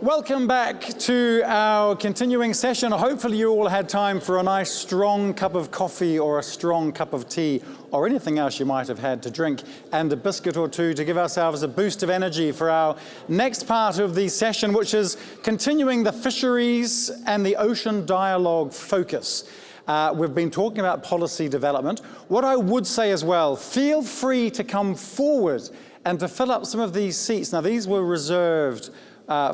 Welcome back to our continuing session. Hopefully you all had time for a nice strong cup of coffee or a strong cup of tea or anything else you might have had to drink, and a biscuit or two to give ourselves a boost of energy for our next part of the session, which is continuing the fisheries and the ocean dialogue focus. We've been talking about policy development. What I would say as well, feel free to come forward and to fill up some of these seats. Now, these were reserved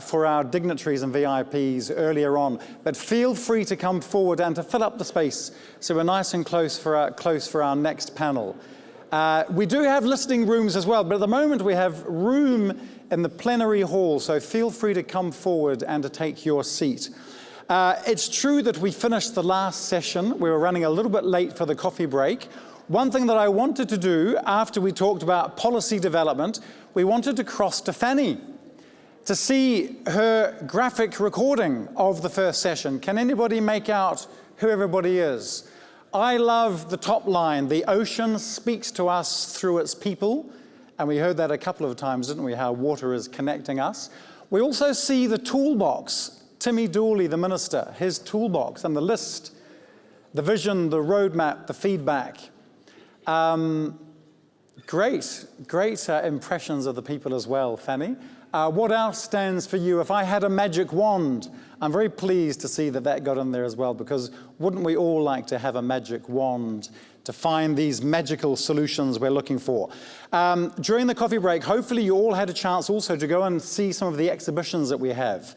for our dignitaries and VIPs earlier on, but feel free to come forward and to fill up the space so we're nice and close for our next panel. We do have listening rooms as well, but at the moment we have room in the plenary hall, so feel free to come forward and to take your seat. It's true that we finished the last session. We were running a little bit late for the coffee break. One thing that I wanted to do after we talked about policy development, we wanted to cross to Fanny to see her graphic recording of the first session. Can anybody make out who everybody is? I love the top line, the ocean speaks to us through its people. And we heard that a couple of times, didn't we, how water is connecting us. We also see the toolbox, Timmy Dooley, the minister, his toolbox and the list, the vision, the roadmap, the feedback. Great impressions of the people as well, Fanny. What else stands for you? If I had a magic wand, I'm very pleased to see that that got in there as well, because wouldn't we all like to have a magic wand to find these magical solutions we're looking for? During the coffee break, hopefully you all had a chance also to go and see some of the exhibitions that we have.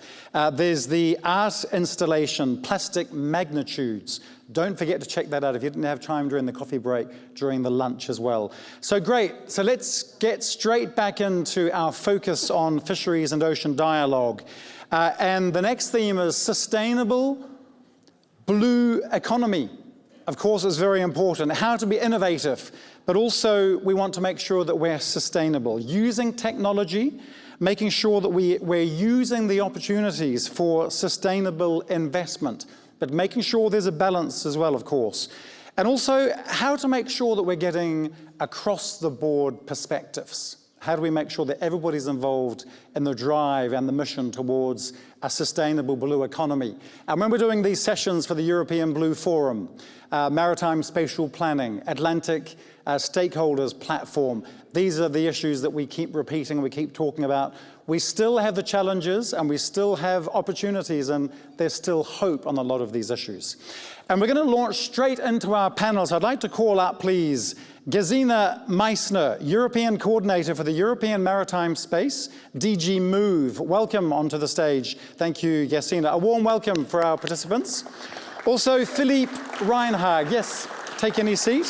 There's the art installation, Plastic Magnitudes. Don't forget to check that out if you didn't have time during the coffee break, during the lunch as well. So great, so let's get straight back into our focus on fisheries and ocean dialogue. And the next theme is sustainable blue economy. Of course, it's very important, how to be innovative, but also we want to make sure that we're sustainable. Using technology, making sure that we're using the opportunities for sustainable investment, but making sure there's a balance as well, of course. And also how to make sure that we're getting across the board perspectives. How do we make sure that everybody's involved in the drive and the mission towards a sustainable blue economy? And when we're doing these sessions for the European Blue Forum, Maritime Spatial Planning, Atlantic Stakeholders Platform, these are the issues that we keep repeating, we keep talking about. We still have the challenges and we still have opportunities, and there's still hope on a lot of these issues. And we're going to launch straight into our panels. I'd like to call up, please, Gesine Meissner, European Coordinator for the European Maritime Space, DG Move. Welcome onto the stage. Thank you, Gesine. A warm welcome for our participants. Also, Philippe Reinhag. Yes, take any seat.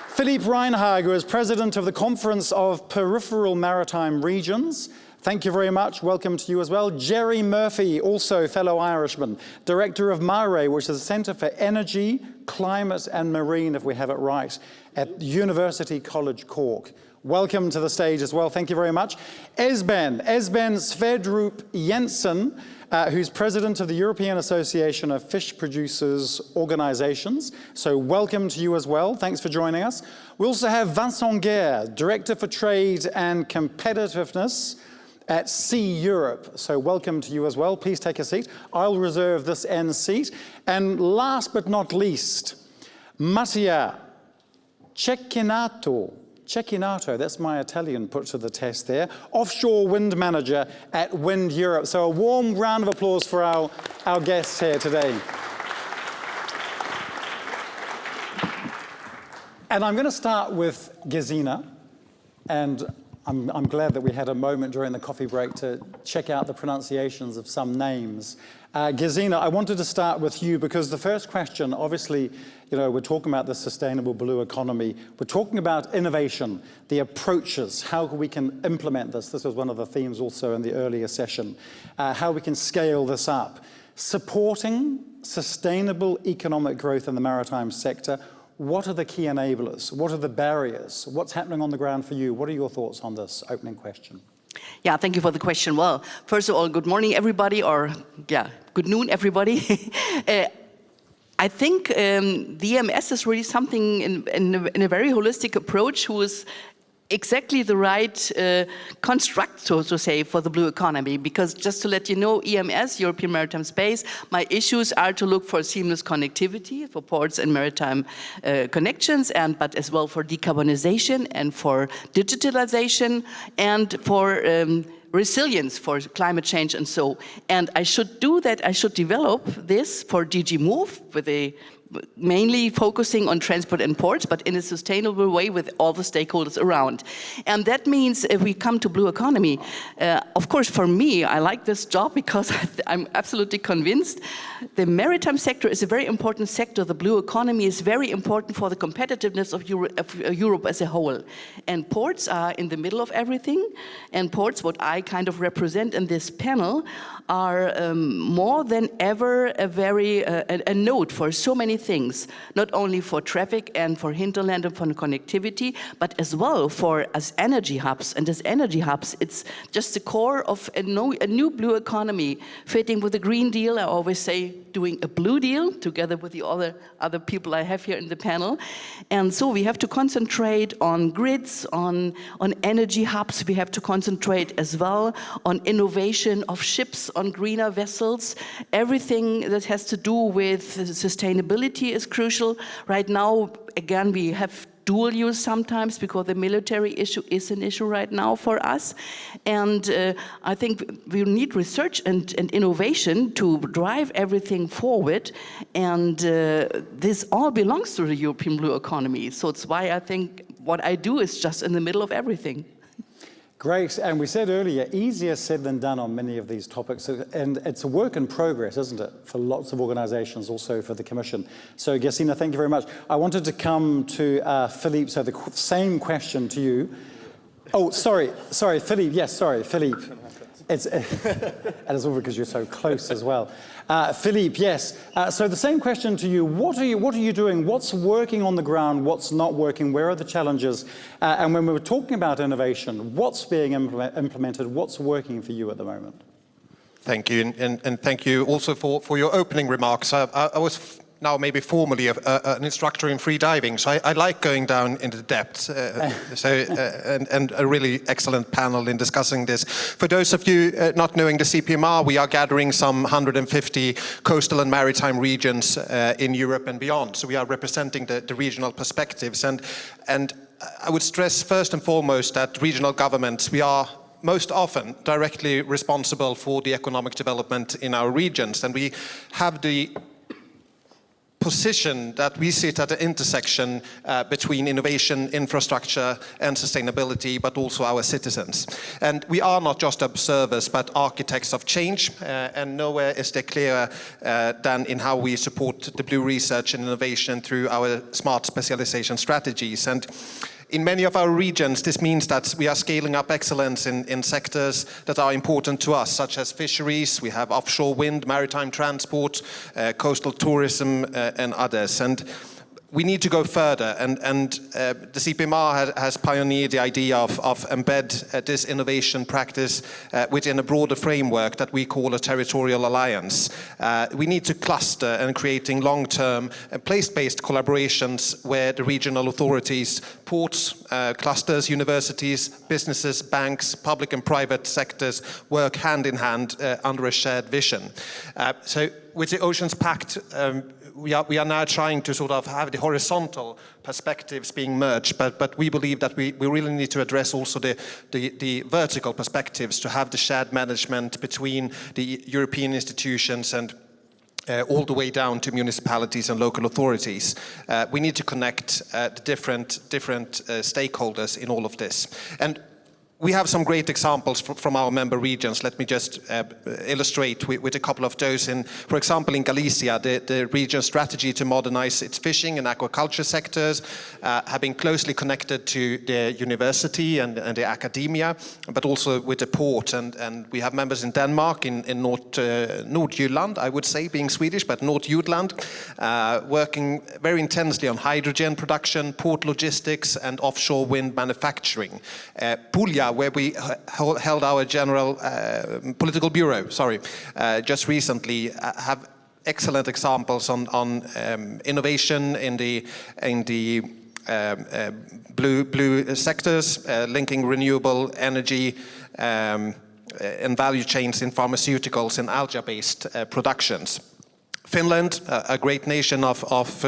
Philippe Reinhag, who is President of the Conference of Peripheral Maritime Regions. Thank you very much. Welcome to you as well. Jerry Murphy, also fellow Irishman, Director of MARE, which is the Centre for Energy, Climate and Marine, if we have it right, at University College Cork. Welcome to the stage as well. Thank you very much. Esben Sverdrup Jensen, who's President of the European Association of Fish Producers Organizations. So welcome to you as well. Thanks for joining us. We also have Vincent Guerre, Director for Trade and Competitiveness at Sea Europe. So welcome to you as well. Please take a seat. I'll reserve this end seat. And last but not least, Mattia Cecchinato, that's my Italian put to the test there, Offshore Wind Manager at Wind Europe. So a warm round of applause for our guests here today. And I'm going to start with Gesine, and I'm glad that we had a moment during the coffee break to check out the pronunciations of some names. Gesine, I wanted to start with you because the first question, obviously, we're talking about the sustainable blue economy. We're talking about innovation, the approaches, how we can implement this. This was one of the themes also in the earlier session, how we can scale this up. Supporting sustainable economic growth in the maritime sector. What are the key enablers? What are the barriers? What's happening on the ground for you? What are your thoughts on this opening question? Yeah, thank you for the question. Well, first of all, good morning, everybody, or good noon, everybody. I think the EMS is really something in a very holistic approach who is exactly the right construct, so to say, for the blue economy. Because just to let you know, EMS, European Maritime Space, my issues are to look for seamless connectivity for ports and maritime connections, but as well for decarbonization and for digitalization and for resilience for climate change and so. And I should do that, I should develop this for DG Move with a mainly focusing on transport and ports, but in a sustainable way with all the stakeholders around. And that means if we come to blue economy, of course for me, I like this job because I'm absolutely convinced the maritime sector is a very important sector. The blue economy is very important for the competitiveness of Europe as a whole. And ports are in the middle of everything. And ports, what I kind of represent in this panel, are more than ever a node for so many things, not only for traffic and for hinterland and for connectivity, but as well for as energy hubs. And as energy hubs, it's just the core of a new blue economy, fitting with the Green Deal. I always say doing a blue deal together with the other people I have here in the panel. And so we have to concentrate on grids, on energy hubs. We have to concentrate as well on innovation of ships, on greener vessels. Everything that has to do with sustainability is crucial. Right now, again, we have dual use sometimes because the military issue is an issue right now for us. And I think we need research and innovation to drive everything forward. And this all belongs to the European blue economy. So it's why I think what I do is just in the middle of everything. Great, and we said earlier, easier said than done on many of these topics, and it's a work in progress, isn't it, for lots of organisations, also for the Commission. So, Gesine, thank you very much. I wanted to come to Philippe, so the same question to you. Oh, sorry, Philippe, yes, sorry, Philippe. And it's all because you're so close as well. Philippe, yes. So the same question to you. What are you doing? What's working on the ground? What's not working? Where are the challenges? And when we were talking about innovation, what's being implemented? What's working for you at the moment? Thank you, and thank you also for your opening remarks. I was now maybe formally an instructor in free diving, so I like going down into depth. And a really excellent panel in discussing this. For those of you not knowing the CPMR, we are gathering some 150 coastal and maritime regions in Europe and beyond. So we are representing the regional perspectives, and I would stress first and foremost that regional governments, we are most often directly responsible for the economic development in our regions, and we have the position that we sit at the intersection between innovation, infrastructure and sustainability, but also our citizens. And we are not just observers, but architects of change, and nowhere is there clearer than in how we support the blue research and innovation through our smart specialization strategies. And in many of our regions, this means that we are scaling up excellence in sectors that are important to us, such as fisheries, we have offshore wind, maritime transport, coastal tourism, and others. And we need to go further, and the CPMR has pioneered the idea of embed this innovation practice within a broader framework that we call a territorial alliance. We need to cluster and creating long-term place-based collaborations where the regional authorities, ports, clusters, universities, businesses, banks, public and private sectors work hand in hand under a shared vision. So with the Oceans Pact, we are now trying to sort of have the horizontal perspectives being merged, but we believe that we really need to address also the vertical perspectives to have the shared management between the European institutions and all the way down to municipalities and local authorities. We need to connect the different stakeholders in all of this. And we have some great examples from our member regions. Let me just illustrate with a couple of those. For example, in Galicia, the region's strategy to modernize its fishing and aquaculture sectors have been closely connected to the university and the academia, but also with the port. And we have members in Denmark, in Nordjylland, I would say, being Swedish, but Nordjylland, working very intensely on hydrogen production, port logistics, and offshore wind manufacturing. Puglia, where we held our general political bureau, just recently, have excellent examples on innovation in the blue sectors, linking renewable energy and value chains in pharmaceuticals and algae-based productions. Finland, a great nation of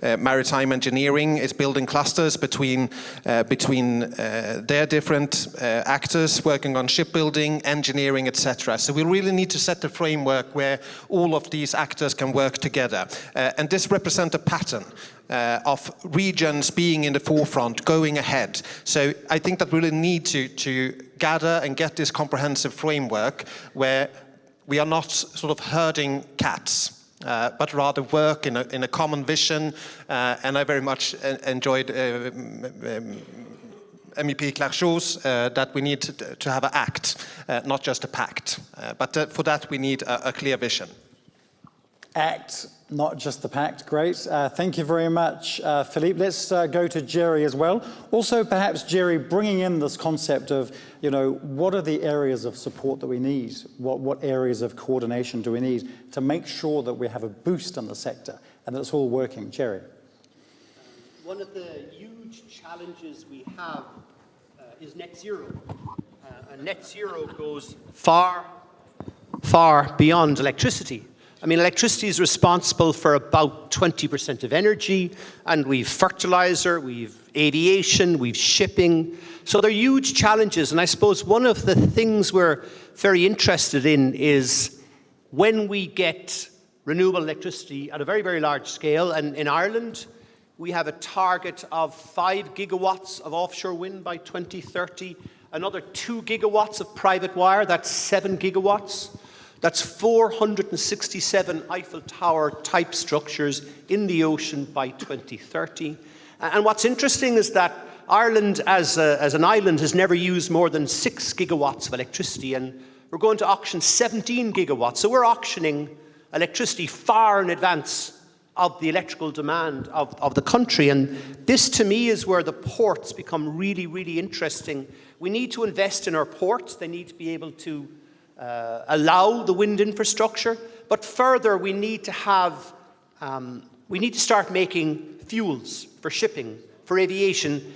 maritime engineering, is building clusters between their different actors working on shipbuilding, engineering, etc. So we really need to set the framework where all of these actors can work together. And this represents a pattern of regions being in the forefront, going ahead. So I think that we really need to gather and get this comprehensive framework where we are not sort of herding cats, but rather work in a common vision. And I very much enjoyed MEP Clarchau's that we need to have an act, not just a pact. But for that we need a clear vision. Act, not just the pact. Great. Thank you very much, Philippe. Let's go to Jerry as well. Also, perhaps, Jerry, bringing in this concept of, what are the areas of support that we need? What areas of coordination do we need to make sure that we have a boost in the sector and that it's all working? Jerry. One of the huge challenges we have is net zero. And net zero goes far, far beyond electricity. I mean, electricity is responsible for about 20% of energy, and we've fertilizer, we've aviation, we've shipping. So they're huge challenges, and I suppose one of the things we're very interested in is when we get renewable electricity at a very, very large scale, and in Ireland, we have a target of 5 gigawatts of offshore wind by 2030, another 2 gigawatts of private wire, that's 7 gigawatts. That's 467 Eiffel Tower type structures in the ocean by 2030. And what's interesting is that Ireland as an island has never used more than 6 gigawatts of electricity, and we're going to auction 17 gigawatts. So we're auctioning electricity far in advance of the electrical demand of the country. And this, to me, is where the ports become really, really interesting. We need to invest in our ports. They need to be able to allow the wind infrastructure, but further we need to have, we need to start making fuels for shipping, for aviation.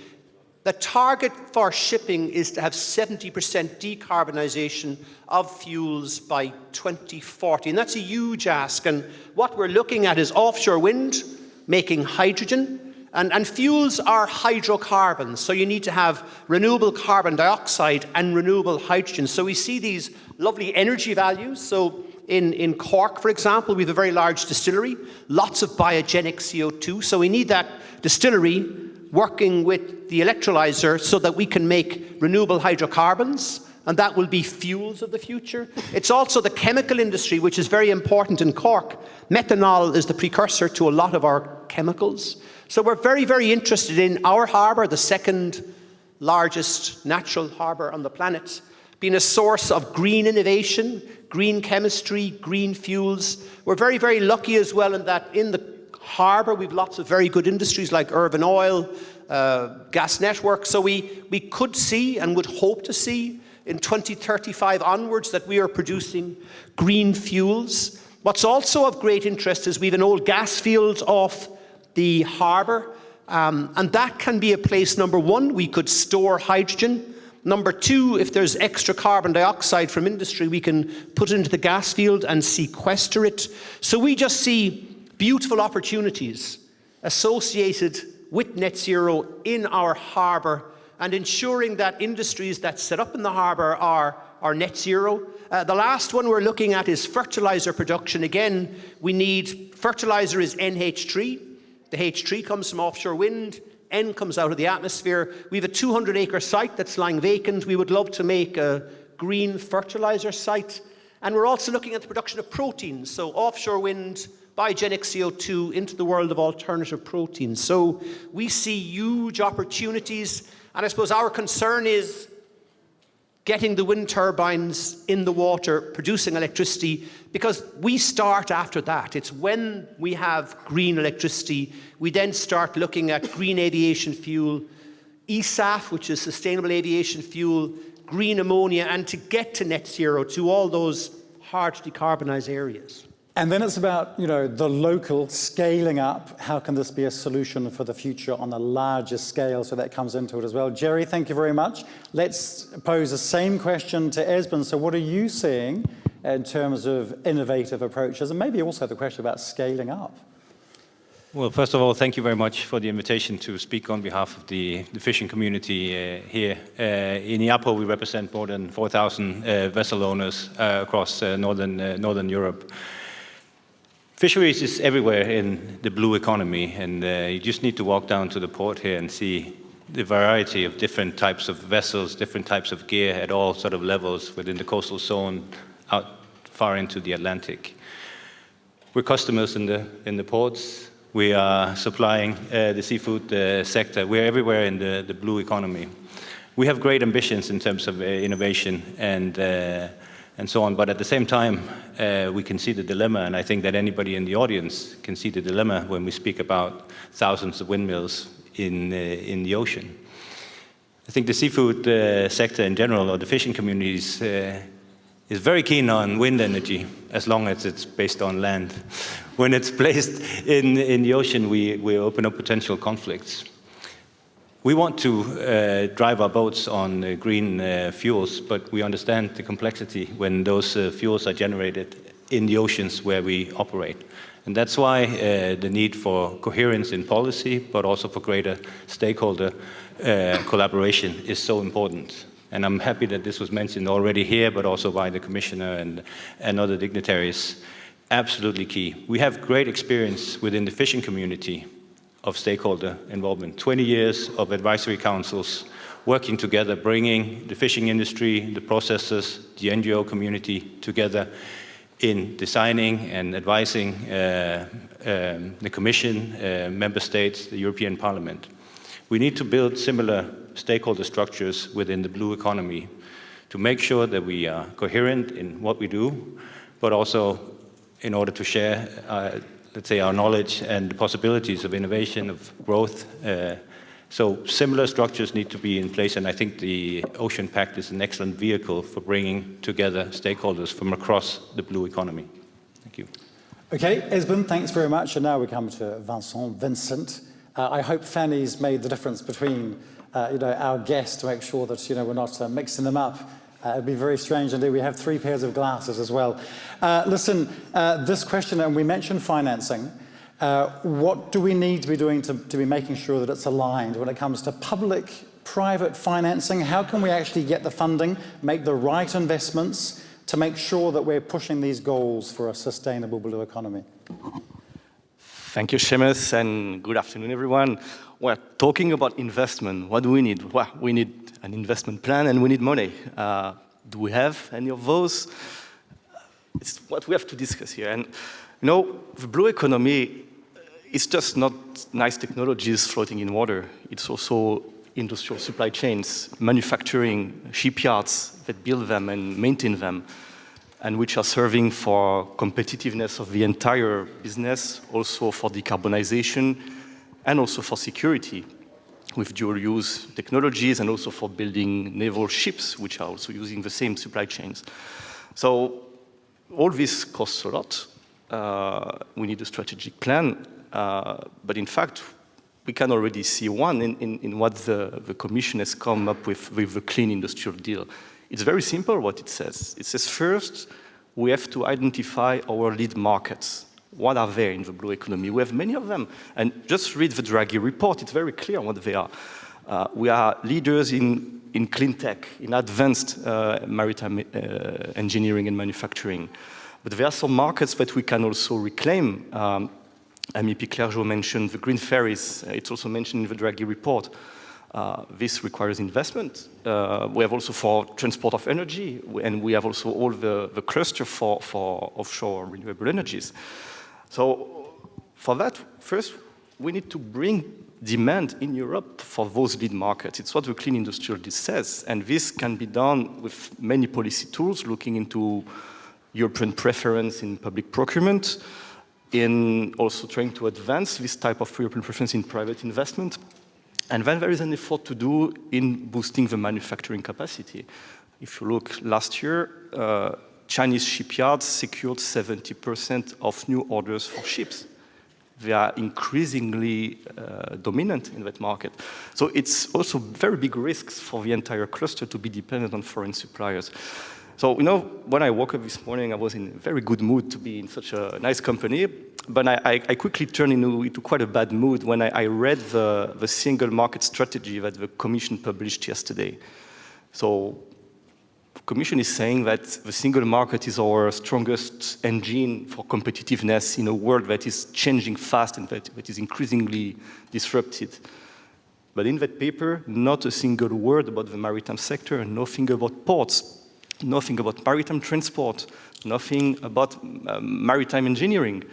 The target for shipping is to have 70% decarbonisation of fuels by 2040, and that's a huge ask. And what we're looking at is offshore wind, making hydrogen, and fuels are hydrocarbons, so you need to have renewable carbon dioxide and renewable hydrogen. So we see these lovely energy values. So in Cork, for example, we have a very large distillery, lots of biogenic CO2. So we need that distillery working with the electrolyzer so that we can make renewable hydrocarbons, and that will be fuels of the future. It's also the chemical industry, which is very important in Cork. Methanol is the precursor to a lot of our chemicals. So we're very, very interested in our harbour, the second largest natural harbour on the planet, being a source of green innovation, green chemistry, green fuels. We're very, very lucky as well in that in the harbour we've lots of very good industries like Irvine Oil, gas network. So we could see and would hope to see in 2035 onwards that we are producing green fuels. What's also of great interest is we have an old gas field off the harbour, and that can be a place, number one, we could store hydrogen. Number two, if there's extra carbon dioxide from industry, we can put it into the gas field and sequester it. So we just see beautiful opportunities associated with net zero in our harbour, and ensuring that industries that set up in the harbour are net zero. The last one we're looking at is fertiliser production. Again, we need fertiliser is NH3. The H3 comes from offshore wind, N comes out of the atmosphere. We have a 200-acre site that's lying vacant. We would love to make a green fertiliser site. And we're also looking at the production of proteins, so offshore wind, biogenic CO2 into the world of alternative proteins. So we see huge opportunities, and I suppose our concern is getting the wind turbines in the water, producing electricity, because we start after that. It's when we have green electricity, we then start looking at green aviation fuel, ESAF, which is sustainable aviation fuel, green ammonia, and to get to net zero, to all those hard to decarbonise areas. And then it's about, the local scaling up. How can this be a solution for the future on a larger scale? So that comes into it as well. Jerry, thank you very much. Let's pose the same question to Esben. So what are you seeing in terms of innovative approaches, and maybe also the question about scaling up? Well, first of all, thank you very much for the invitation to speak on behalf of the fishing community here. In IAPO, we represent more than 4,000 vessel owners across Northern Europe. Fisheries is everywhere in the blue economy, and you just need to walk down to the port here and see the variety of different types of vessels, different types of gear at all sort of levels within the coastal zone out far into the Atlantic. We're customers in the ports. We are supplying the seafood sector. We're everywhere in the blue economy. We have great ambitions in terms of innovation and so on, but at the same time, we can see the dilemma, and I think that anybody in the audience can see the dilemma when we speak about thousands of windmills in the ocean. I think the seafood sector in general, or the fishing communities, is very keen on wind energy, as long as it's based on land. When it's placed in the ocean, we open up potential conflicts. We want to drive our boats on green fuels, but we understand the complexity when those fuels are generated in the oceans where we operate. And that's why the need for coherence in policy, but also for greater stakeholder collaboration is so important. And I'm happy that this was mentioned already here, but also by the Commissioner and other dignitaries. Absolutely key. We have great experience within the fishing community of stakeholder involvement. 20 years of advisory councils working together, bringing the fishing industry, the processors, the NGO community together in designing and advising the Commission, member states, the European Parliament. We need to build similar stakeholder structures within the blue economy to make sure that we are coherent in what we do, but also in order to share let's say, our knowledge and the possibilities of innovation, of growth. So similar structures need to be in place, and I think the Ocean Pact is an excellent vehicle for bringing together stakeholders from across the blue economy. Thank you. Okay, Esben, thanks very much. And now we come to Vincent. I hope Fanny's made the difference between our guests to make sure that we're not mixing them up. It'd be very strange indeed. We have 3 pairs of glasses as well. Listen, this question, and we mentioned financing. What do we need to be doing to be making sure that it's aligned when it comes to public-private financing? How can we actually get the funding, make the right investments to make sure that we're pushing these goals for a sustainable blue economy? Thank you, Seamus, and good afternoon, everyone. We're talking about investment. What do we need? Well, we need an investment plan and we need money. Do we have any of those? It's what we have to discuss here. And the blue economy is just not nice technologies floating in water. It's also industrial supply chains, manufacturing, shipyards that build them and maintain them, and which are serving for competitiveness of the entire business, also for decarbonization, and also for security with dual-use technologies, and also for building naval ships, which are also using the same supply chains. So all this costs a lot. We need a strategic plan, but in fact, we can already see one in what the Commission has come up with the Clean Industrial Deal. It's very simple what it says. It says first, we have to identify our lead markets. What are there in the blue economy? We have many of them. And just read the Draghi report, it's very clear what they are. We are leaders in clean tech, in advanced maritime engineering and manufacturing. But there are some markets that we can also reclaim. MEP Clergeau mentioned the green ferries. It's also mentioned in the Draghi report. This requires investment. We have also for transport of energy, and we have also all the cluster for offshore renewable energies. So for that, first, we need to bring demand in Europe for those lead markets. It's what the Clean Industrial Deal says, and this can be done with many policy tools, looking into European preference in public procurement, in also trying to advance this type of European preference in private investment. And then there is an effort to do in boosting the manufacturing capacity. If you look last year, Chinese shipyards secured 70% of new orders for ships. They are increasingly dominant in that market. So it's also very big risks for the entire cluster to be dependent on foreign suppliers. So, when I woke up this morning, I was in a very good mood to be in such a nice company, but I quickly turned into quite a bad mood when I read the single market strategy that the Commission published yesterday. So, the Commission is saying that the single market is our strongest engine for competitiveness in a world that is changing fast and that is increasingly disrupted. But in that paper, not a single word about the maritime sector, nothing about ports, nothing about maritime transport, nothing about maritime engineering.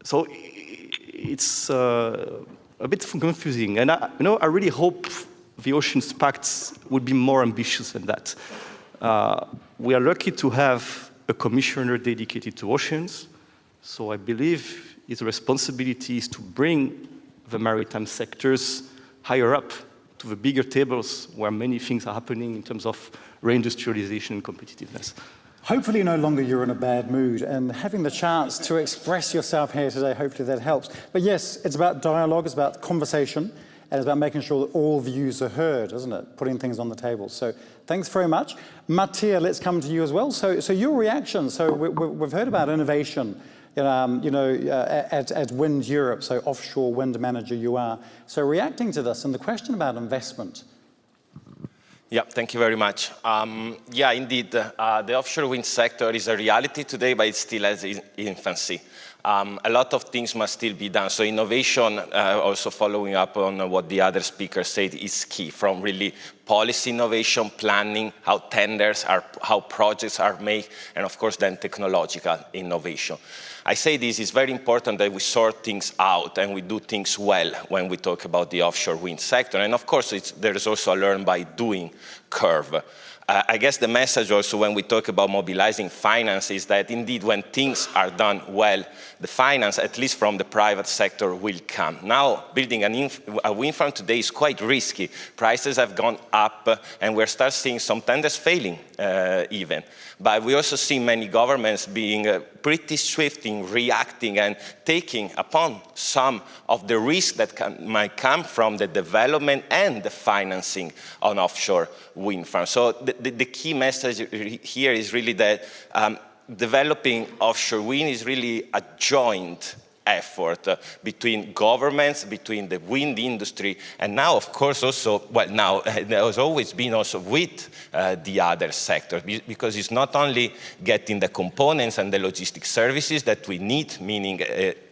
So it's a bit confusing. And I really hope the Oceans Pact would be more ambitious than that. We are lucky to have a commissioner dedicated to oceans, so I believe his responsibility is to bring the maritime sectors higher up to the bigger tables where many things are happening in terms of reindustrialization and competitiveness. Hopefully no longer you're in a bad mood, and having the chance to express yourself here today, hopefully that helps. But yes, it's about dialogue, it's about conversation, and it's about making sure that all views are heard, isn't it? Putting things on the table. So thanks very much. Mattia, let's come to you as well. So your reaction, so we've heard about innovation, at Wind Europe, so offshore wind manager you are. So reacting to this and the question about investment. Yeah, thank you very much. Yeah, indeed, the offshore wind sector is a reality today, but it still has infancy. A lot of things must still be done. So innovation, also following up on what the other speaker said, is key, from really policy innovation, planning, how tenders are, how projects are made, and of course then technological innovation. I say this is very important that we sort things out and we do things well when we talk about the offshore wind sector. And of course, there is also a learn by doing curve. I guess the message also when we talk about mobilizing finance is that indeed when things are done well, the finance, at least from the private sector, will come. Now, building a wind farm today is quite risky. Prices have gone up and we're starting seeing some tenders failing even. But we also see many governments being pretty swift in reacting and taking upon some of the risks that might come from the development and the financing on offshore wind farms. So the key message here is really that developing offshore wind is really a joint effort between governments, between the wind industry, and now, of course, also, well, now, there has always been also with the other sector, because it's not only getting the components and the logistic services that we need, meaning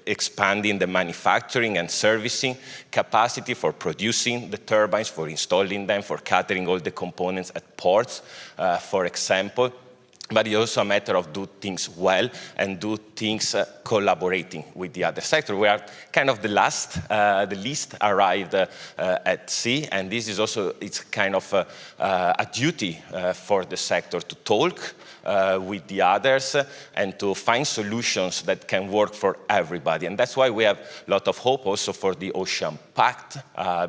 expanding the manufacturing and servicing capacity for producing the turbines, for installing them, for catering all the components at ports, for example. But it's also a matter of do things well and do things collaborating with the other sector. We are kind of the least arrived at sea, and this is also, it's kind of a duty for the sector to talk with the others and to find solutions that can work for everybody. And that's why we have a lot of hope also for the Ocean Pact,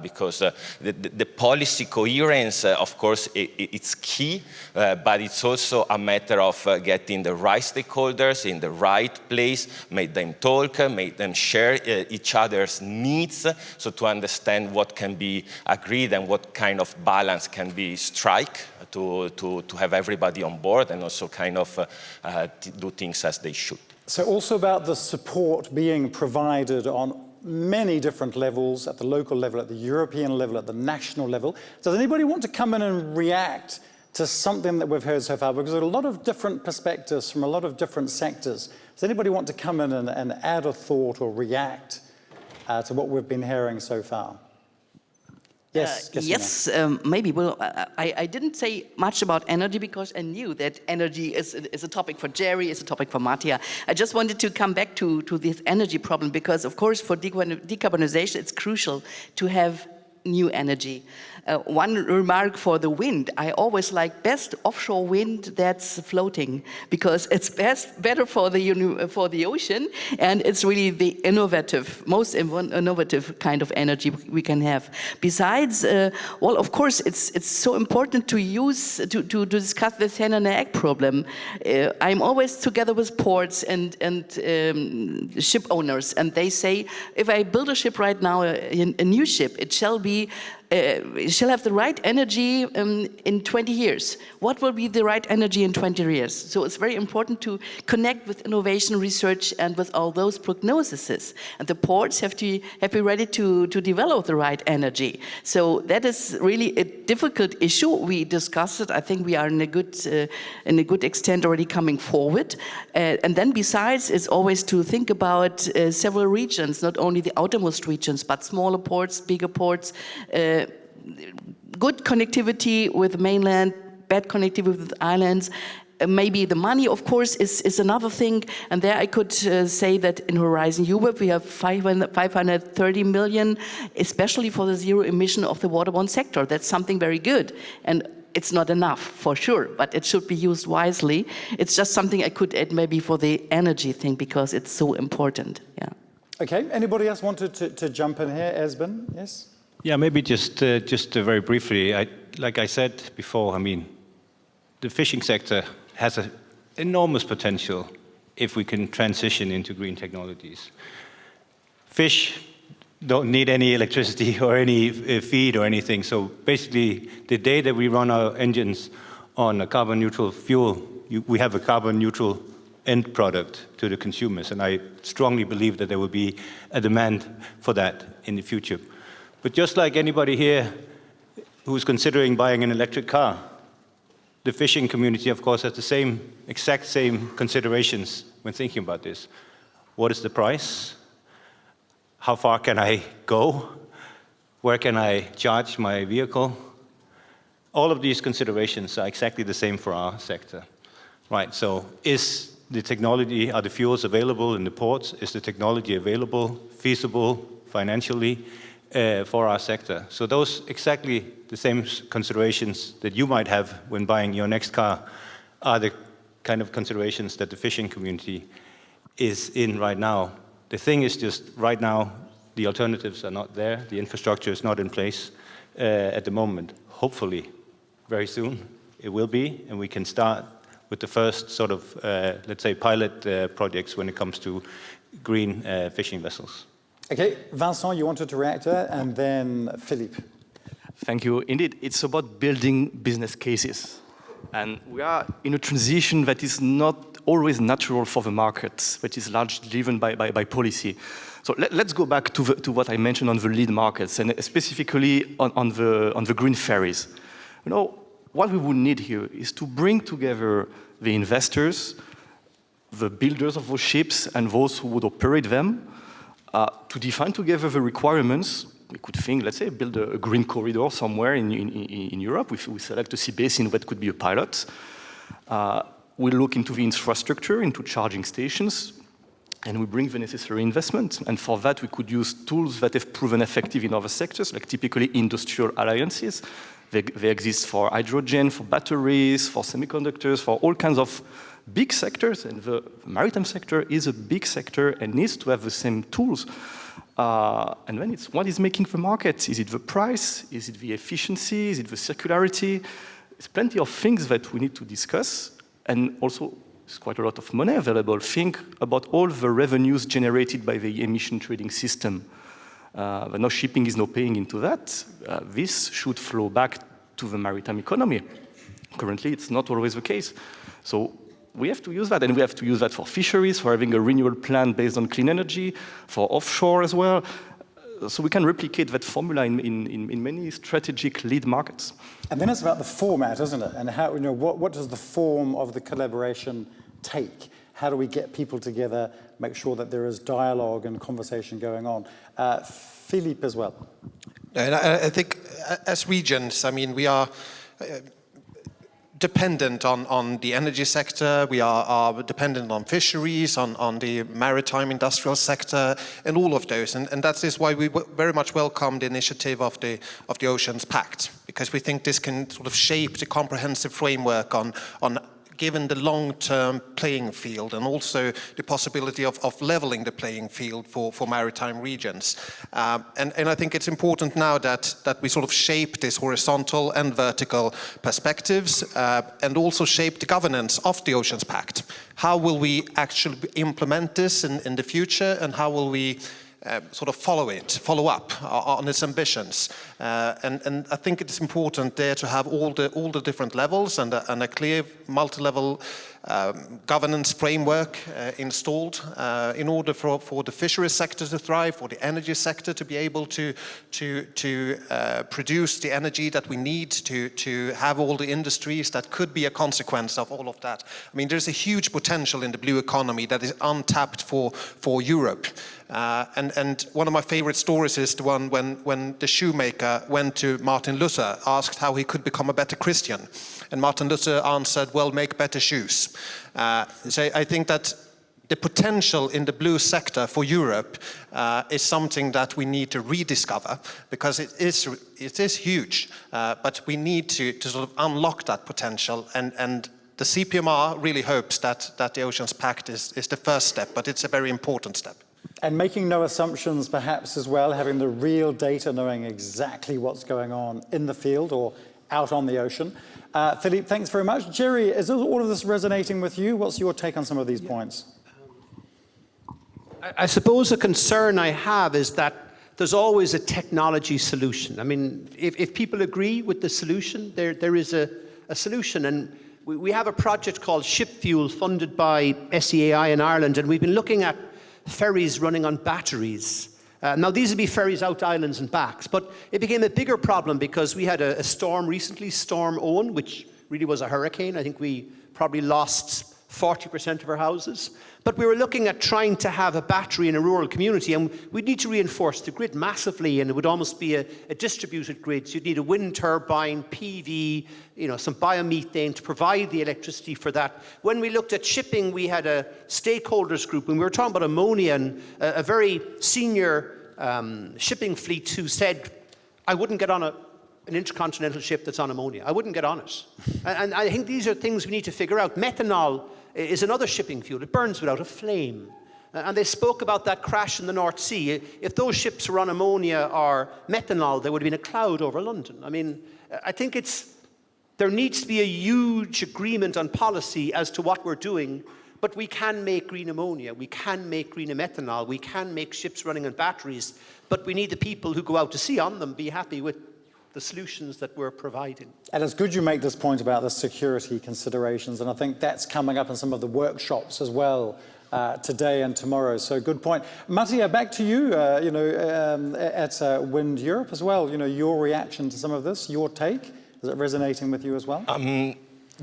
because the policy coherence, of course, it's key, but it's also a matter of getting the right stakeholders in the right place, make them talk, make them share each other's needs, so to understand what can be agreed and what kind of balance can be struck to have everybody on board and also kind of do things as they should. So also about the support being provided on many different levels, at the local level, at the European level, at the national level. Does anybody want to come in and react to something that we've heard so far? Because there are a lot of different perspectives from a lot of different sectors. Does anybody want to come in and add a thought or react to what we've been hearing so far? Yes, yes, maybe. Well, I didn't say much about energy because I knew that energy is a topic for Jerry, is a topic for Mattia. I just wanted to come back to this energy problem because, of course, for decarbonization, it's crucial to have new energy. One remark for the wind, I always like best offshore wind that's floating, because it's better for the ocean, and it's really the most innovative kind of energy we can have. Besides, well, of course, it's so important to discuss the hen and egg problem. I'm always together with ports and ship owners, and they say, if I build a ship right now, a new ship, it shall have the right energy in 20 years. What will be the right energy in 20 years? So it's very important to connect with innovation research and with all those prognoses. And the ports have to be ready to develop the right energy. So that is really a difficult issue. We discussed it. I think we are in a good extent already coming forward. And then besides, it's always to think about several regions, not only the outermost regions, but smaller ports, bigger ports, good connectivity with mainland, bad connectivity with islands. Maybe the money, of course, is another thing. And there I could say that in Horizon Europe we have 530 million, especially for the zero emission of the waterborne sector. That's something very good. And it's not enough, for sure, but it should be used wisely. It's just something I could add maybe for the energy thing, because it's so important. Yeah. Okay, anybody else wanted to jump in here? Esben, yes? Yeah, maybe just very briefly. Like I said before, I mean, the fishing sector has an enormous potential if we can transition into green technologies. Fish don't need any electricity or any feed or anything. So basically, the day that we run our engines on a carbon neutral fuel, we have a carbon neutral end product to the consumers. And I strongly believe that there will be a demand for that in the future. But just like anybody here who's considering buying an electric car, the fishing community, of course, has the exact same considerations when thinking about this. What is the price? How far can I go? Where can I charge my vehicle? All of these considerations are exactly the same for our sector. Right, so is the technology, are the fuels available in the ports? Is the technology available, feasible financially for our sector? So those exactly the same considerations that you might have when buying your next car are the kind of considerations that the fishing community is in right now. The thing is just right now, the alternatives are not there. The infrastructure is not in place at the moment. Hopefully, very soon, it will be, and we can start with the first sort of, let's say, pilot projects when it comes to green fishing vessels. Okay, Vincent, you wanted to react to that, and then Philippe. Thank you. Indeed, it's about building business cases. And we are in a transition that is not always natural for the markets, which is largely driven by policy. So let's go back to what I mentioned on the lead markets, and specifically on the green ferries. You know, what we would need here is to bring together the investors, the builders of those ships, and those who would operate them, to define together the requirements. We could think, let's say, build a green corridor somewhere in Europe. We select a sea basin that could be a pilot. We look into the infrastructure, into charging stations, and we bring the necessary investment. And for that, we could use tools that have proven effective in other sectors, like typically industrial alliances. They exist for hydrogen, for batteries, for semiconductors, for all kinds of big sectors. And the maritime sector is a big sector and needs to have the same tools. And then it's what is making the market? Is it the price? Is it the efficiency? Is it the circularity? There's plenty of things that we need to discuss. And also, there's quite a lot of money available. Think about all the revenues generated by the emission trading system. But now shipping is not paying into that. This should flow back to the maritime economy. Currently, it's not always the case. So we have to use that, and we have to use that for fisheries, for having a renewal plan based on clean energy, for offshore as well. So we can replicate that formula in many strategic lead markets. And then it's about the format, isn't it? And how, what does the form of the collaboration take? How do we get people together, make sure that there is dialogue and conversation going on? Philippe as well. And I think as regions, I mean, we are dependent on the energy sector, we are dependent on fisheries, on the maritime industrial sector, and all of those. And that is why we very much welcome the initiative of the Oceans Pact. because we think this can sort of shape the comprehensive framework on given the long-term playing field and also the possibility of leveling the playing field for maritime regions. And I think it's important now that we sort of shape this horizontal and vertical perspectives and also shape the governance of the Oceans Pact. How will we actually implement this in the future, and how will we sort of follow up on its ambitions, and I think it's important there to have all the different levels and a clear multi-level governance framework installed in order for the fisheries sector to thrive, for the energy sector to be able to produce the energy that we need to have all the industries that could be a consequence of all of that. I mean, there's a huge potential in the blue economy that is untapped for Europe. And one of my favorite stories is the one when the shoemaker went to Martin Luther, asked how he could become a better Christian. And Martin Luther answered, well, make better shoes. So I think that the potential in the blue sector for Europe is something that we need to rediscover, because it is huge, but we need to sort of unlock that potential, and the CPMR really hopes that the Oceans Pact is the first step, but it's a very important step. And making no assumptions perhaps as well, having the real data, knowing exactly what's going on in the field or out on the ocean. Philippe, thanks very much. Jerry, is all of this resonating with you? What's your take on some of these points? I suppose a concern I have is that there's always a technology solution. I mean, if people agree with the solution, there is a solution. And we have a project called Ship Fuel funded by SEAI in Ireland, and we've been looking at ferries running on batteries. Now, these would be ferries out islands and backs, but it became a bigger problem because we had a storm recently, Storm Owen, which really was a hurricane. I think we probably lost 40% of our houses. But we were looking at trying to have a battery in a rural community, and we'd need to reinforce the grid massively, and it would almost be a distributed grid. So you'd need a wind turbine, PV, some biomethane to provide the electricity for that. When we looked at shipping, we had a stakeholders group, and we were talking about ammonia, and a very senior shipping fleet who said, I wouldn't get on an intercontinental ship that's on ammonia. I wouldn't get on it. And I think these are things we need to figure out. Methanol is another shipping fuel. It burns without a flame. And they spoke about that crash in the North Sea. If those ships were on ammonia or methanol, there would have been a cloud over London. I mean, I think there needs to be a huge agreement on policy as to what we're doing, but we can make green ammonia, we can make green methanol, we can make ships running on batteries, but we need the people who go out to sea on them be happy with the solutions that we're providing. And it's good you make this point about the security considerations, and I think that's coming up in some of the workshops as well today and tomorrow. So good point. Mattia, back to you, at Wind Europe as well. Your reaction to some of this, your take, is it resonating with you as well?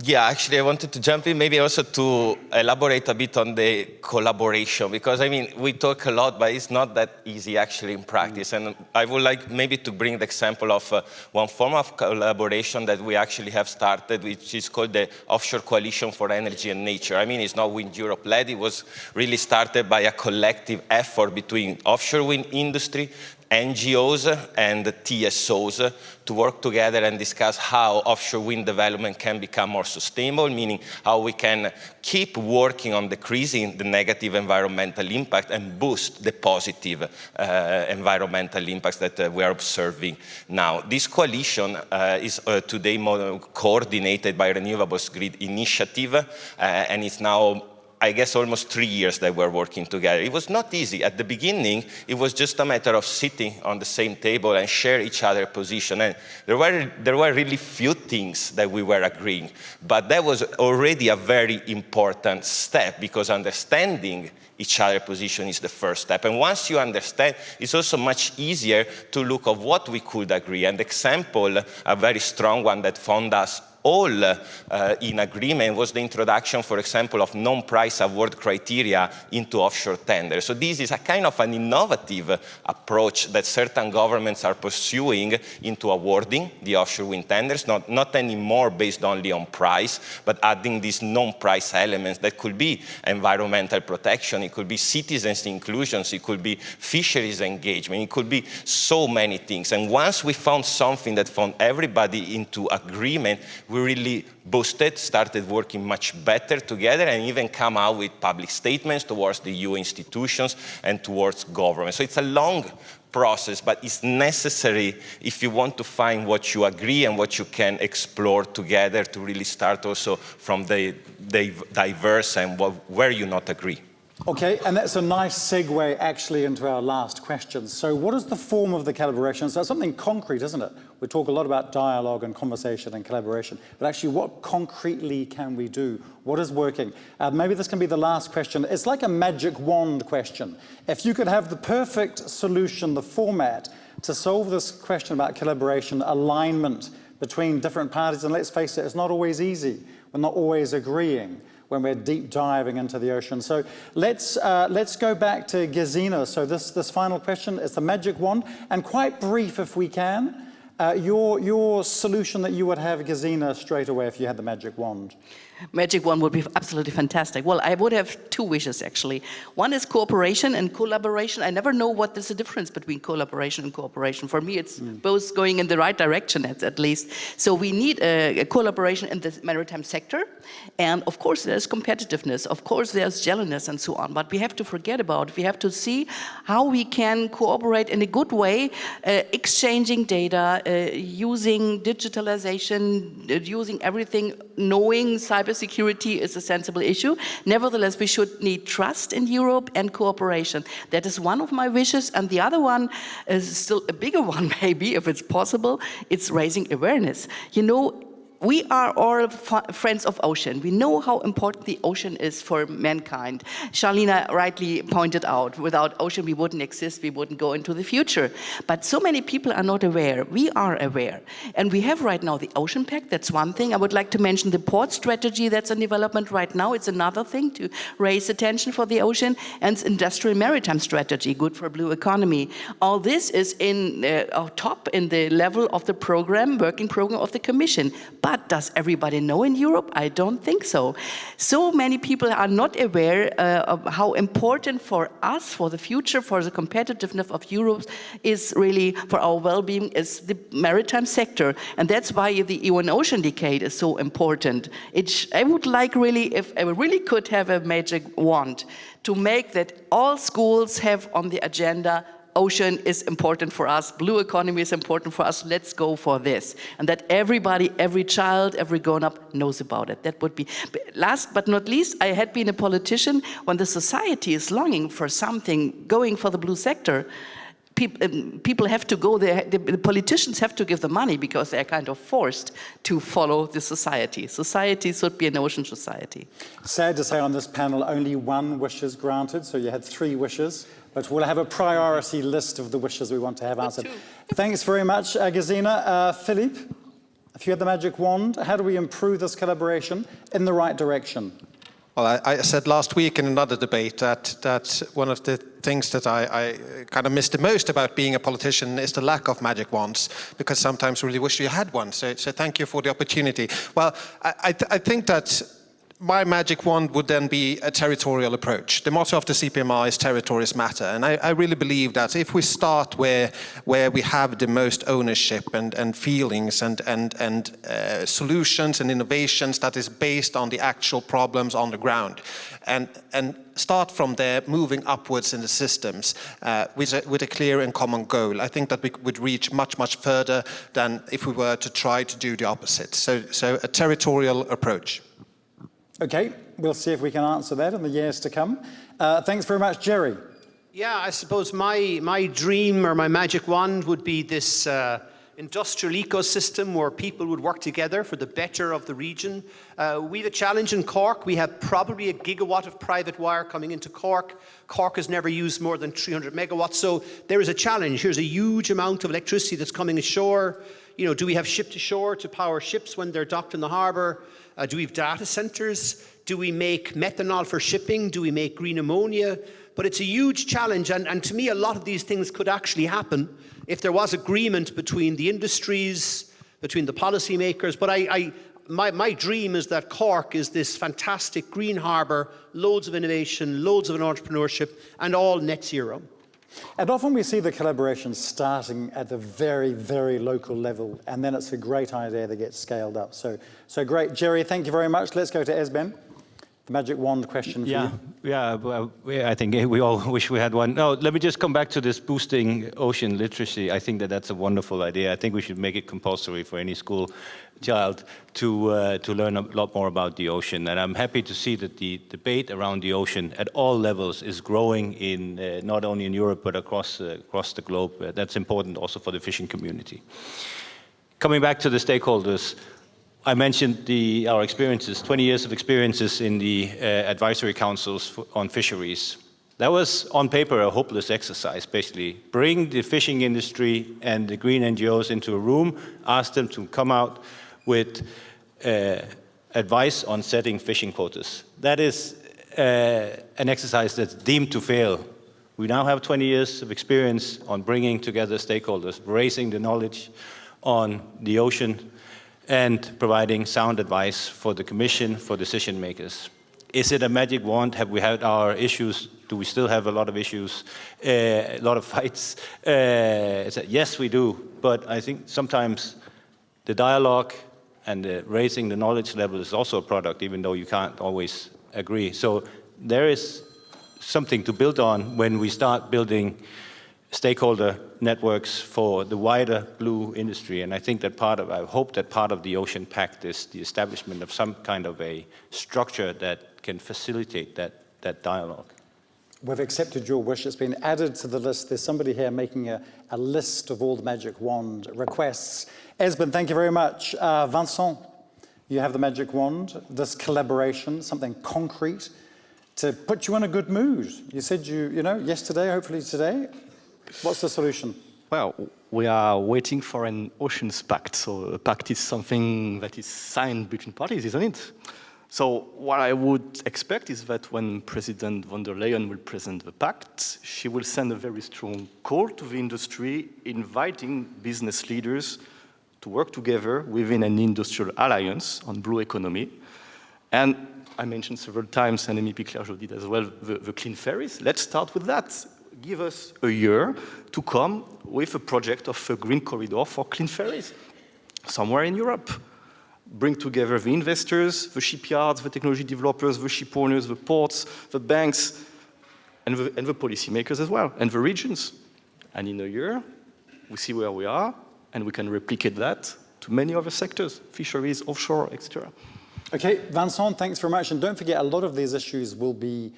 Yeah, actually, I wanted to jump in, maybe also to elaborate a bit on the collaboration, because I mean, we talk a lot, but it's not that easy actually in practice. And I would like maybe to bring the example of one form of collaboration that we actually have started, which is called the Offshore Coalition for Energy and Nature. I mean, it's not Wind Europe led, it was really started by a collective effort between offshore wind industry, NGOs and TSOs to work together and discuss how offshore wind development can become more sustainable, meaning how we can keep working on decreasing the negative environmental impact and boost the positive environmental impacts that we are observing now. This coalition is today more coordinated by Renewables Grid Initiative, and it's now, I guess, almost 3 years that we're working together. It was not easy. At the beginning, it was just a matter of sitting on the same table and share each other's position. And there were really few things that we were agreeing. But that was already a very important step, because understanding each other's position is the first step. And once you understand, it's also much easier to look at what we could agree. And example, a very strong one that found us all in agreement was the introduction, for example, of non-price award criteria into offshore tenders. So this is a kind of an innovative approach that certain governments are pursuing into awarding the offshore wind tenders, not anymore based only on price, but adding these non-price elements that could be environmental protection, it could be citizens' inclusions, it could be fisheries engagement, it could be so many things. And once we found something that found everybody into agreement, we really boosted, started working much better together, and even come out with public statements towards the EU institutions and towards government. So it's a long process, but it's necessary if you want to find what you agree and what you can explore together to really start also from the diverse and where you not agree. Okay, and that's a nice segue actually into our last question. So what is the form of the collaboration? So it's something concrete, isn't it? We talk a lot about dialogue and conversation and collaboration, but actually what concretely can we do? What is working? Maybe this can be the last question. It's like a magic wand question. If you could have the perfect solution, the format, to solve this question about collaboration, alignment between different parties, and let's face it, it's not always easy. We're not always agreeing when we're deep diving into the ocean. So let's go back to Gesine. So this final question is the magic wand, and quite brief if we can. Your solution that you would have, Gesine, straight away if you had the magic wand. Magic wand would be absolutely fantastic. Well, I would have two wishes, actually. One is cooperation and collaboration. I never know what is the difference between collaboration and cooperation. For me, it's both going in the right direction, at least. So we need a collaboration in the maritime sector. And of course, there's competitiveness. Of course, there's jealousy and so on. But we have to forget about it. We have to see how we can cooperate in a good way, exchanging data, using digitalization, using everything, knowing cybersecurity is a sensible issue. Nevertheless, we should need trust in Europe and cooperation. That is one of my wishes. And the other one is still a bigger one, maybe, if it's possible. It's raising awareness. You know, we are all friends of ocean. We know how important the ocean is for mankind. Charlina rightly pointed out, without ocean we wouldn't exist, we wouldn't go into the future. But so many people are not aware. We are aware. And we have right now the Ocean Pact, that's one thing. I would like to mention the port strategy that's in development right now. It's another thing to raise attention for the ocean. And industrial maritime strategy, good for blue economy. All this is in top in the level of the program, working program of the Commission. But does everybody know in Europe? I don't think so. So many people are not aware of how important for us, for the future, for the competitiveness of Europe is really, for our well-being, is the maritime sector. And that's why the EU and Ocean Decade is so important. I would like really, if I really could have a magic wand, to make that all schools have on the agenda ocean is important for us, blue economy is important for us, let's go for this. And that everybody, every child, every grown-up knows about it. That would be, last but not least, I had been a politician. When the society is longing for something, going for the blue sector, people have to go there, the politicians have to give the money because they're kind of forced to follow the society. Society should be an ocean society. Sad to say on this panel, only one wish is granted, so you had 3 wishes. But we'll have a priority list of the wishes we want to have answered. Thanks very much, Gesine. Philippe, if you had the magic wand, how do we improve this collaboration in the right direction? Well, I said last week in another debate that one of the things that I kind of missed the most about being a politician is the lack of magic wands, because sometimes I really wish you had one. So thank you for the opportunity. Well, I think that my magic wand would then be a territorial approach. The motto of the CPMR is territories matter. And I really believe that if we start where we have the most ownership and feelings and solutions and innovations that is based on the actual problems on the ground, and start from there, moving upwards in the systems with a clear and common goal, I think that we would reach much, much further than if we were to try to do the opposite. So a territorial approach. Okay, we'll see if we can answer that in the years to come. Thanks very much, Jerry. Yeah, I suppose my dream or my magic wand would be this industrial ecosystem where people would work together for the better of the region. We have a challenge in Cork. We have probably 1 gigawatt of private wire coming into Cork. Cork has never used more than 300 megawatts. So there is a challenge. Here's a huge amount of electricity that's coming ashore. You know, do we have ship to shore to power ships when they're docked in the harbour? Do we have data centres? Do we make methanol for shipping? Do we make green ammonia? But it's a huge challenge, and to me, a lot of these things could actually happen if there was agreement between the industries, between the policymakers. But my dream is that Cork is this fantastic green harbour, loads of innovation, loads of entrepreneurship, and all net zero. And often we see the collaboration starting at the very, very local level, and then it's a great idea that gets scaled up. So great. Jerry, thank you very much. Let's go to Esben. The magic wand question for you. Yeah, well, I think we all wish we had one. No, let me just come back to this boosting ocean literacy. I think that's a wonderful idea. I think we should make it compulsory for any school child to learn a lot more about the ocean. And I'm happy to see that the debate around the ocean at all levels is growing in not only in Europe but across the globe. That's important also for the fishing community. Coming back to the stakeholders, I mentioned our experiences, 20 years of experiences in the advisory councils on fisheries. That was, on paper, a hopeless exercise, basically. Bring the fishing industry and the green NGOs into a room, ask them to come out with advice on setting fishing quotas. That is an exercise that's deemed to fail. We now have 20 years of experience on bringing together stakeholders, raising the knowledge on the ocean, and providing sound advice for the Commission, for decision makers. Is it a magic wand? Have we had our issues? Do we still have a lot of issues, a lot of fights? Yes, we do. But I think sometimes the dialogue and raising the knowledge level is also a product, even though you can't always agree. So there is something to build on when we start building stakeholder networks for the wider blue industry. And I think that I hope that part of the Ocean Pact is the establishment of some kind of a structure that can facilitate that dialogue. We've accepted your wish. It's been added to the list. There's somebody here making a list of all the magic wand requests. Esben, thank you very much. Vincent, you have the magic wand, this collaboration, something concrete to put you in a good mood. You said yesterday, hopefully today. What's the solution? Well, we are waiting for an Oceans Pact. So a pact is something that is signed between parties, isn't it? So what I would expect is that when President von der Leyen will present the pact, she will send a very strong call to the industry, inviting business leaders to work together within an industrial alliance on blue economy. And I mentioned several times, and MEP Claire did as well, the clean ferries. Let's start with that. Give us a year to come with a project of a green corridor for clean ferries somewhere in Europe. Bring together the investors, the shipyards, the technology developers, the ship owners, the ports, the banks, and the policymakers as well, and the regions. And in a year, we see where we are, and we can replicate that to many other sectors, fisheries, offshore, etc. Okay, Vincent, thanks very much. And don't forget, a lot of these issues will be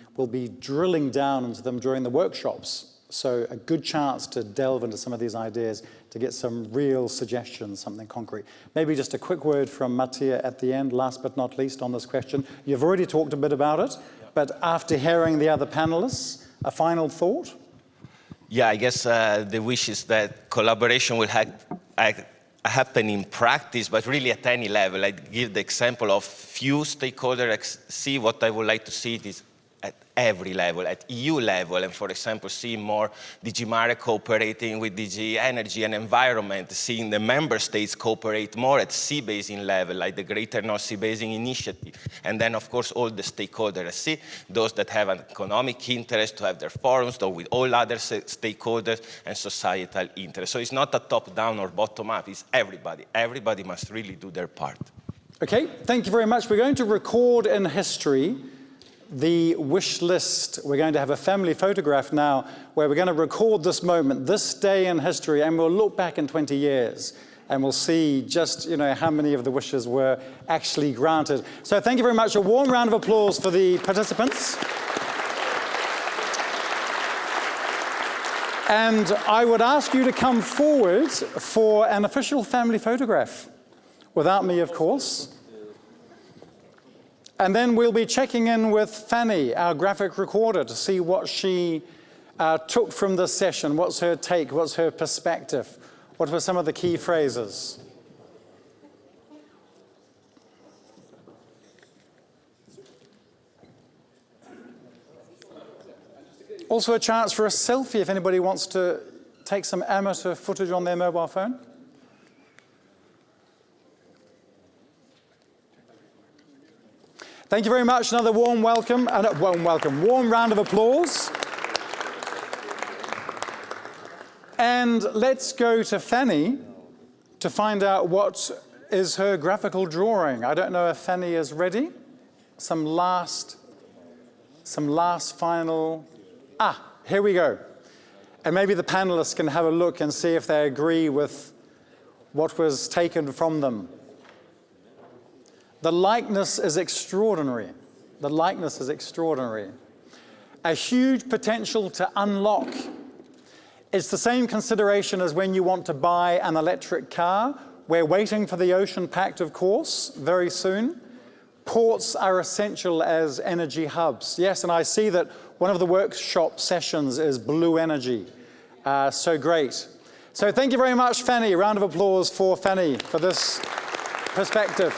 drilling down into them during the workshops. So a good chance to delve into some of these ideas to get some real suggestions, something concrete. Maybe just a quick word from Mattia at the end, last but not least, on this question. You've already talked a bit about it, but after hearing the other panelists, a final thought? Yeah, I guess the wish is that collaboration will happen in practice, but really at any level. I give the example of few stakeholders. See, what I would like to see is at every level, at EU level, and for example, seeing more DG Mare cooperating with DG Energy and Environment, seeing the member states cooperate more at sea basin level, like the Greater North Sea Basin Initiative, and then of course all the stakeholders, see those that have an economic interest to have their forums, though with all other stakeholders and societal interest. So it's not a top-down or bottom-up, it's everybody. Everybody must really do their part. Okay, thank you very much. We're going to record in history the wish list. We're going to have a family photograph now where we're going to record this moment, this day in history, and we'll look back in 20 years and we'll see just, how many of the wishes were actually granted. So thank you very much. A warm round of applause for the participants. And I would ask you to come forward for an official family photograph, without me, of course. And then we'll be checking in with Fanny, our graphic recorder, to see what she took from this session. What's her take? What's her perspective? What were some of the key phrases? Also a chance for a selfie if anybody wants to take some amateur footage on their mobile phone. Thank you very much. Another warm welcome, warm round of applause. And let's go to Fanny to find out what is her graphical drawing. I don't know if Fanny is ready. Some last final... here we go. And maybe the panelists can have a look and see if they agree with what was taken from them. The likeness is extraordinary. The likeness is extraordinary. A huge potential to unlock. It's the same consideration as when you want to buy an electric car. We're waiting for the Ocean Pact, of course, very soon. Ports are essential as energy hubs. Yes, and I see that one of the workshop sessions is blue energy. So great. So thank you very much, Fanny. A round of applause for Fanny for this perspective.